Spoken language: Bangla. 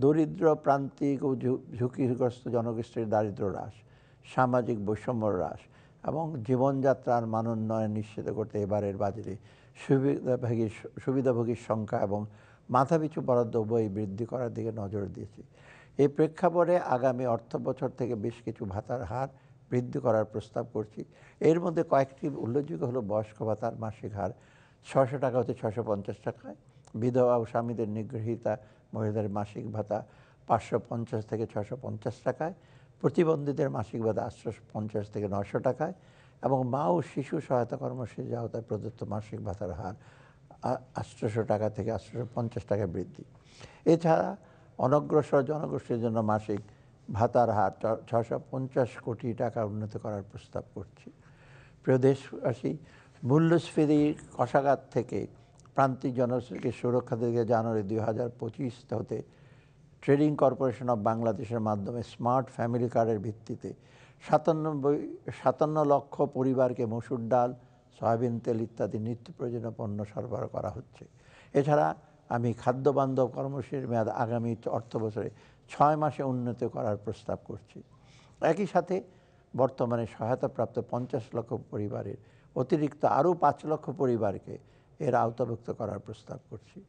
দরিদ্র প্রান্তিক ও ঝুঁকিগ্রস্ত জনগোষ্ঠীর দারিদ্র্য হ্রাস, সামাজিক বৈষম্য হ্রাস এবং জীবনযাত্রার মান উন্নয়ন নিশ্চিত করতে এবারের বাজেটে সুবিধাভোগীর সংখ্যা এবং মাথাপিছু বরাদ্দ উভয়ই বৃদ্ধি করার দিকে নজর দিয়েছি। এই প্রেক্ষাপটে আগামী অর্থবছর থেকে বেশ কিছু ভাতার হার বৃদ্ধি করার প্রস্তাব করছি। এর মধ্যে কয়েকটি উল্লেখযোগ্য হলো বয়স্ক ভাতার মাসিক হার ৬০০ টাকা হতে ৬৫০ টাকায়, বিধবা ও স্বামীদের নিগৃহীতা মহিলাদের মাসিক ভাতা ৫৫০ থেকে ৬৫০ টাকায়, প্রতিবন্ধীদের মাসিক ভাতা ৮৫০ থেকে ৯০০ টাকায় এবং মা ও শিশু সহায়তা কর্মসূচির আওতায় প্রদত্ত মাসিক ভাতার হার ৮০০ টাকা থেকে ৮৫০ টাকায় বৃদ্ধি। এছাড়া অনগ্রসর জনগোষ্ঠীর জন্য মাসিক ভাতার হার ৬৫০ কোটি টাকা উন্নীত করার প্রস্তাব করছি। প্রিয় দেশবাসী, মূল্যস্ফীতির কষাঘাত থেকে প্রান্তিক জনগোষ্ঠীকে সুরক্ষা দিতে জানুয়ারি ২০২৫ হতে ট্রেডিং কর্পোরেশন অব বাংলাদেশের মাধ্যমে স্মার্ট ফ্যামিলি কার্ডের ভিত্তিতে ৫৭ লক্ষ পরিবারকে মসুর ডাল, সয়াবিন তেল ইত্যাদি নিত্য প্রয়োজনীয় পণ্য সরবরাহ করা হচ্ছে। এছাড়া আমি খাদ্য বান্ধব কর্মসূচির মেয়াদ আগামী অর্থবছরে ৬ মাসে উন্নীত করার প্রস্তাব করছি। একই সাথে বর্তমানে সহায়তাপ্রাপ্ত ৫০ লক্ষ পরিবারের অতিরিক্ত আরও ৫ লক্ষ পরিবারকে এর আওতাভুক্ত করার প্রস্তাব করছি।